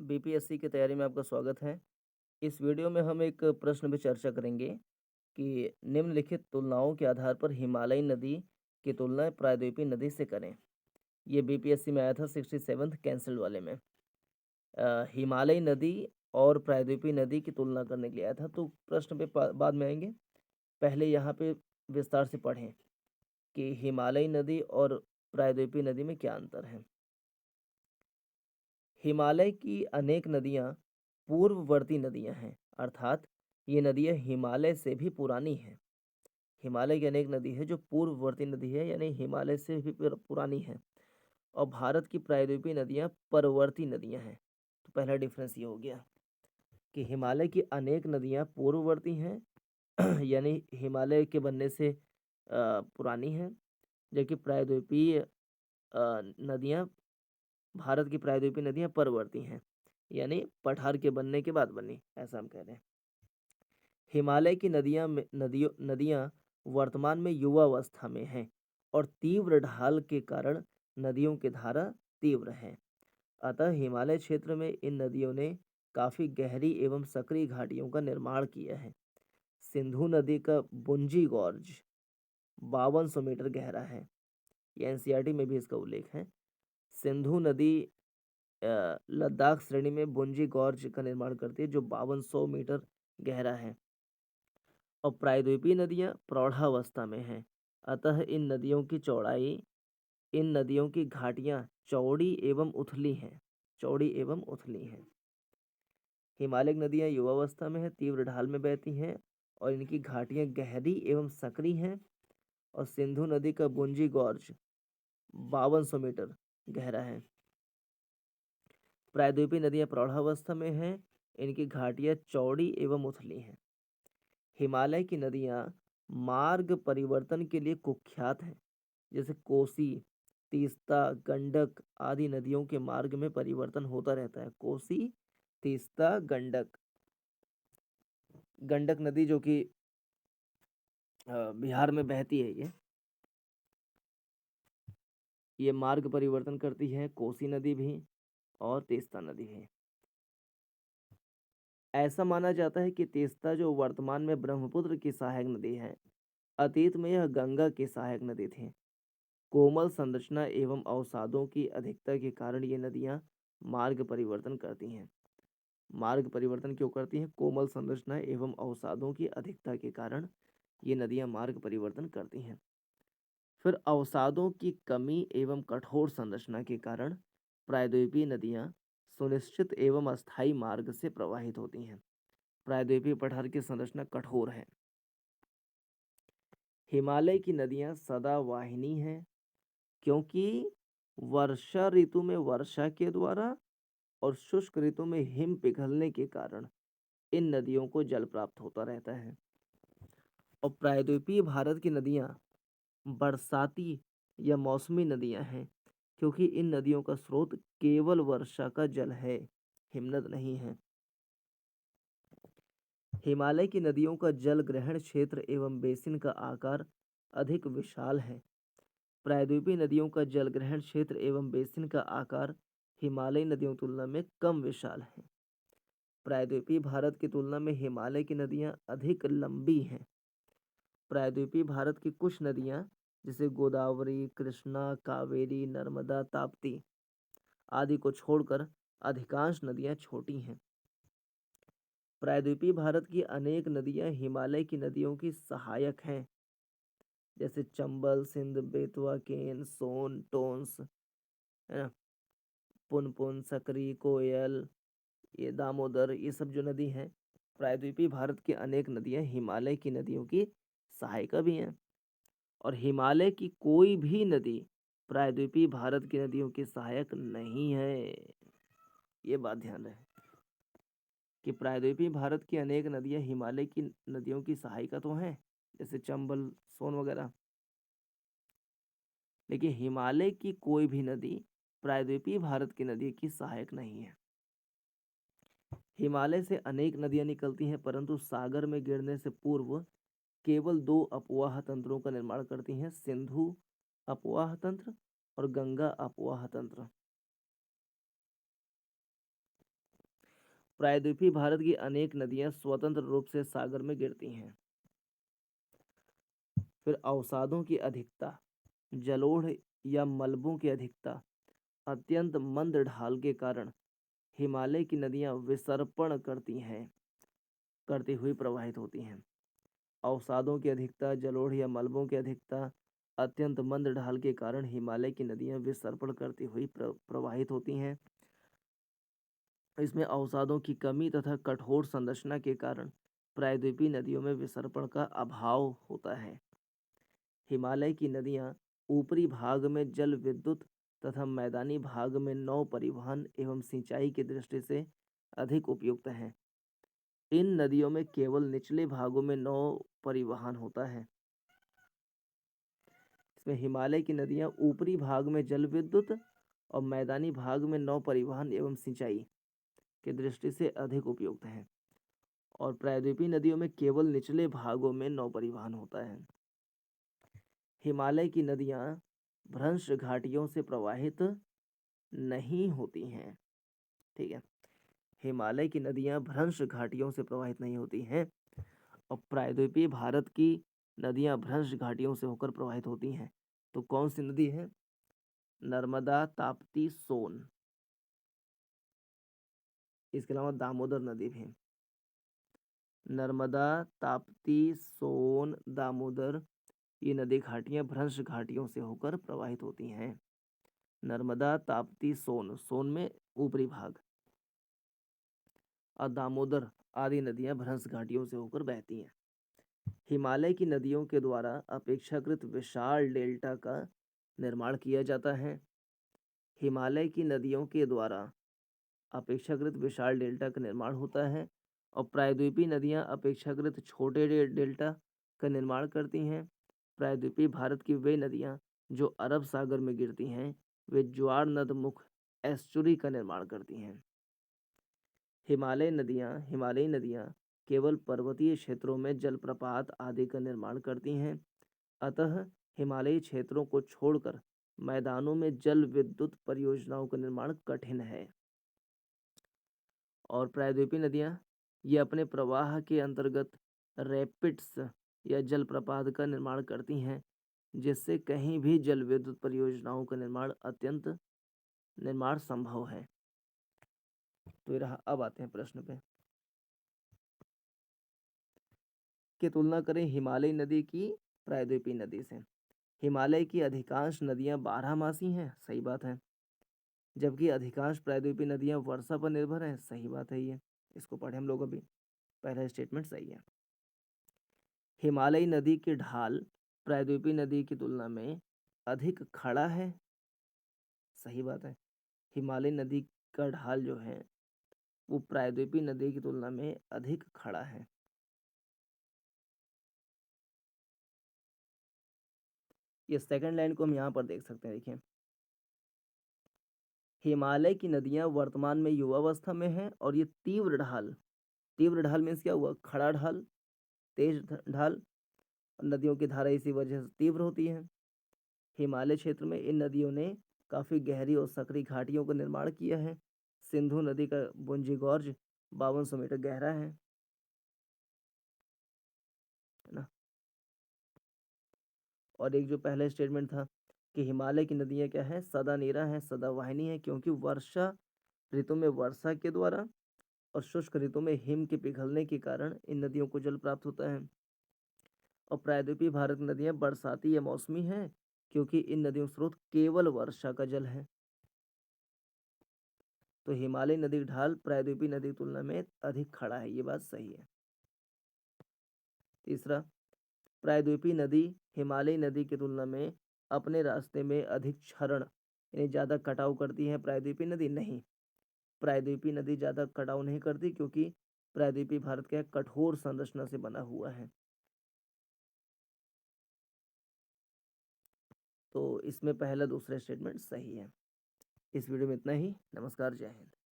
BPSC की तैयारी में आपका स्वागत है। इस वीडियो में हम एक प्रश्न पे चर्चा करेंगे कि निम्नलिखित तुलनाओं के आधार पर हिमालयी नदी की तुलना प्रायद्वीपीय नदी से करें। ये बीपीएससी में आया था 67th कैंसल्ड वाले में। हिमालयी नदी और प्रायद्वीपीय नदी की तुलना करने के लिए आया था, तो प्रश्न पे बाद में आएंगे। पहले यहाँ पे विस्तार से पढ़ें कि हिमालयी नदी और प्रायद्वीपीय नदी में क्या अंतर है। हिमालय की अनेक नदियां पूर्ववर्ती नदियां हैं, अर्थात ये नदियां हिमालय से भी पुरानी हैं। हिमालय की अनेक नदी है जो पूर्ववर्ती नदी है, यानी हिमालय से भी पुरानी है। और भारत की प्रायद्वीपीय नदियां परवर्ती नदियां हैं। तो पहला डिफरेंस ये हो गया कि हिमालय की अनेक नदियां पूर्ववर्ती हैं यानी हिमालय के बनने से पुरानी हैं, जबकि प्रायद्वीपीय नदियां भारत की प्रायद्वीपीय नदियां परवर्ती हैं, यानी पठार के बनने के बाद बनी, ऐसा हम कह रहे हैं। हिमालय की नदियां वर्तमान में युवावस्था में हैं और तीव्र ढाल के कारण नदियों की धारा तीव्र है। अतः हिमालय क्षेत्र में इन नदियों ने काफी गहरी एवं सक्रिय घाटियों का निर्माण किया है। सिंधु नदी का बुंजी गॉर्ज 5200 मीटर गहरा है। ये एनसीईआरटी में भी इसका उल्लेख है। सिंधु नदी लद्दाख श्रेणी में बुंजी गॉर्ज का निर्माण करती है जो 5200 मीटर गहरा है। और प्रायद्वीपीय नदियां प्रौढ़ावस्था में हैं, अतः इन नदियों की घाटियां चौड़ी एवं उथली हैं। हिमालय की नदियां युवावस्था में है, तीव्र ढाल में बहती हैं और इनकी घाटियां गहरी एवं सक्रिय हैं। और सिंधु नदी का बुंजी गॉर्ज 5200 मीटर गहरा है। प्रायद्वीपीय नदियां प्रौढ़ावस्था में हैं, इनकी घाटियां चौड़ी एवं उथली हैं। हिमालय की नदियां मार्ग परिवर्तन के लिए कुख्यात हैं, जैसे कोसी, तीस्ता, गंडक आदि नदियों के मार्ग में परिवर्तन होता रहता है। कोसी, तीस्ता, गंडक। गंडक नदी जो कि बिहार में बहती है, ये मार्ग परिवर्तन करती है। कोसी नदी भी और तीस्ता नदी भी। ऐसा माना जाता है कि तीस्ता जो वर्तमान में ब्रह्मपुत्र की सहायक नदी है, अतीत में यह गंगा की सहायक नदी थी। कोमल संरचना एवं अवसादों की अधिकता के कारण ये नदियां मार्ग परिवर्तन करती हैं। मार्ग परिवर्तन क्यों करती हैं? कोमल संरचना एवं अवसादों की अधिकता के कारण ये नदियां मार्ग परिवर्तन करती हैं। फिर अवसादों की कमी एवं कठोर संरचना के कारण प्रायद्वीपीय नदियां सुनिश्चित एवं अस्थायी मार्ग से प्रवाहित होती हैं। प्रायद्वीपीय पठार की संरचना कठोर है। हिमालय की नदियां सदावाहिनी हैं, क्योंकि वर्षा ऋतु में वर्षा के द्वारा और शुष्क ऋतु में हिम पिघलने के कारण इन नदियों को जल प्राप्त होता रहता है। और प्रायद्वीपीय भारत की नदियां बरसाती या मौसमी नदियां हैं, क्योंकि इन नदियों का स्रोत केवल वर्षा का जल है, हिमनद नहीं है। हिमालय की नदियों का जल ग्रहण क्षेत्र एवं बेसिन का आकार अधिक विशाल है। प्रायद्वीपीय नदियों का जल ग्रहण क्षेत्र एवं बेसिन का आकार हिमालयी नदियों की तुलना में कम विशाल है। प्रायद्वीपीय भारत की तुलना में हिमालय की नदियां अधिक लंबी हैं। प्रायद्वीपीय भारत की कुछ नदियां जैसे गोदावरी, कृष्णा, कावेरी, नर्मदा, ताप्ती आदि को छोड़कर अधिकांश नदियां छोटी हैं। प्रायद्वीपीय भारत की अनेक नदियां हिमालय की नदियों की सहायक हैं, जैसे चंबल, सिंध, बेतवा, केन, सोन, टोंस, है ना, पुनपुन, सकरी, कोयल, ये दामोदर, ये सब जो नदी हैं, प्रायद्वीपीय भारत की अनेक नदियां हिमालय की नदियों की सहायिका भी हैं। और हिमालय की कोई भी नदी प्रायद्वीपीय भारत की नदियों की सहायक नहीं है। ये बात ध्यान रहे कि प्रायद्वीपीय भारत की अनेक नदियां हिमालय की नदियों की सहायिका तो हैं, जैसे चंबल, सोन वगैरह, लेकिन हिमालय की कोई भी नदी प्रायद्वीपीय भारत की नदी की सहायक नहीं है। हिमालय से अनेक नदियां निकलती हैं, परंतु सागर में गिरने से पूर्व केवल दो अपवाह तंत्रों का निर्माण करती हैं, सिंधु अपवाह तंत्र और गंगा अपवाह तंत्र। प्रायद्वीपीय भारत की अनेक नदियां स्वतंत्र रूप से सागर में गिरती हैं। फिर अवसादों की अधिकता, जलोढ़ या मलबों की अधिकता, अत्यंत मंद ढाल के कारण हिमालय की नदियां विसर्पण करती हुई प्रवाहित होती हैं। अवसादों की अधिकता, जलोढ़ या मलबों की अधिकता, अत्यंत मंद ढाल के कारण हिमालय की नदियां विसर्पण करती हुई प्रवाहित होती हैं। इसमें अवसादों की कमी तथा कठोर संरचना के कारण प्रायद्वीपीय नदियों में विसर्पण का अभाव होता है। हिमालय की नदियां ऊपरी भाग में जल विद्युत तथा मैदानी भाग में नौ परिवहन एवं सिंचाई की दृष्टि से अधिक उपयुक्त हैं। इन नदियों में केवल निचले भागों में नौ परिवहन होता है। इसमें हिमालय की नदियां ऊपरी भाग में जल विद्युत और मैदानी भाग में नौ परिवहन एवं सिंचाई की दृष्टि से अधिक उपयुक्त हैं, और प्रायद्वीपीय नदियों में केवल निचले भागों में नौ परिवहन होता है। हिमालय की नदियां भ्रंश घाटियों से प्रवाहित नहीं होती हैं। ठीक है, हिमालय की नदियां भ्रंश घाटियों से प्रवाहित नहीं होती हैं, और प्रायद्वीपीय भारत की नदियां भ्रंश घाटियों से होकर प्रवाहित होती हैं। तो कौन सी नदी है? नर्मदा, ताप्ती, सोन। इसके अलावा दामोदर नदी भी है। नर्मदा, ताप्ती, सोन, दामोदर, ये नदी घाटियां भ्रंश घाटियों से होकर प्रवाहित होती हैं। नर्मदा, ताप्ती, सोन, सोन में ऊपरी भाग, और दामोदर आदि नदियां भ्रंश घाटियों से होकर बहती हैं। हिमालय की नदियों के द्वारा अपेक्षाकृत विशाल डेल्टा का निर्माण किया जाता है। हिमालय की नदियों के द्वारा अपेक्षाकृत विशाल डेल्टा का निर्माण होता है, और प्रायद्वीपीय नदियां अपेक्षाकृत छोटे डेल्टा का निर्माण करती हैं। प्रायद्वीपीय भारत की वे नदियां जो अरब सागर में गिरती हैं, वे ज्वार नदमुख एस्चुरी का निर्माण करती हैं। हिमालयी नदियां केवल पर्वतीय क्षेत्रों में जलप्रपात आदि का निर्माण करती हैं। अतः हिमालयी क्षेत्रों को छोड़कर मैदानों में जल विद्युत परियोजनाओं का निर्माण कठिन है। और प्रायद्वीपीय नदियां ये अपने प्रवाह के अंतर्गत रैपिड्स या जलप्रपात का निर्माण करती हैं, जिससे कहीं भी जल विद्युत परियोजनाओं का निर्माण संभव है। तो ये रहा। अब आते हैं प्रश्न पे कि तुलना करें हिमालय नदी की प्रायद्वीपीय नदी से। हिमालय की अधिकांश नदियां बारहमासी हैं, सही बात है, जबकि अधिकांश प्रायद्वीपीय नदियां वर्षा पर निर्भर हैं, सही बात है। ये इसको पढ़े हम लोग अभी, पहला स्टेटमेंट सही है। हिमालयी नदी की ढाल प्रायद्वीपीय नदी की तुलना में अधिक खड़ा है, सही बात है। हिमालयी नदी का ढाल जो है वो प्रायद्वीपीय नदी की तुलना में अधिक खड़ा है। ये सेकंड लाइन को हम यहाँ पर देख सकते हैं, देखिए। हिमालय की नदियां वर्तमान में युवावस्था में हैं, और ये तीव्र ढाल मीन्स क्या हुआ? खड़ा ढाल, तेज ढाल। नदियों की धारा इसी वजह से तीव्र होती है। हिमालय क्षेत्र में इन नदियों ने काफी गहरी और सकरी घाटियों का निर्माण किया है। सिंधु नदी का बुंजी गॉर्ज 5200 मीटर गहरा है ना। और एक जो पहला स्टेटमेंट था कि हिमालय की नदियां क्या है? सदा नीरा है, सदावाहिनी है, क्योंकि वर्षा ऋतु में वर्षा के द्वारा और शुष्क ऋतु में हिम के पिघलने के कारण इन नदियों को जल प्राप्त होता है। और प्रायद्वीपीय भारत की नदियां बरसाती या मौसमी हैं, क्योंकि इन नदियों का स्रोत केवल वर्षा का जल है। तो हिमालय नदी का ढाल प्रायद्वीपीय नदी की तुलना में अधिक खड़ा है, ये बात सही है। तीसरा, प्रायद्वीपीय नदी हिमालयी नदी की तुलना में अपने रास्ते में अधिक क्षरण यानी ज़्यादा कटाव करती है। प्रायद्वीपीय नदी नहीं, प्रायद्वीपीय नदी ज़्यादा कटाव नहीं करती, क्योंकि प्रायद्वीपीय भारत का कठोर संरचना से बना हुआ है। तो इसमें पहला दूसरा स्टेटमेंट सही है। इस वीडियो में इतना ही। नमस्कार, जय हिंद।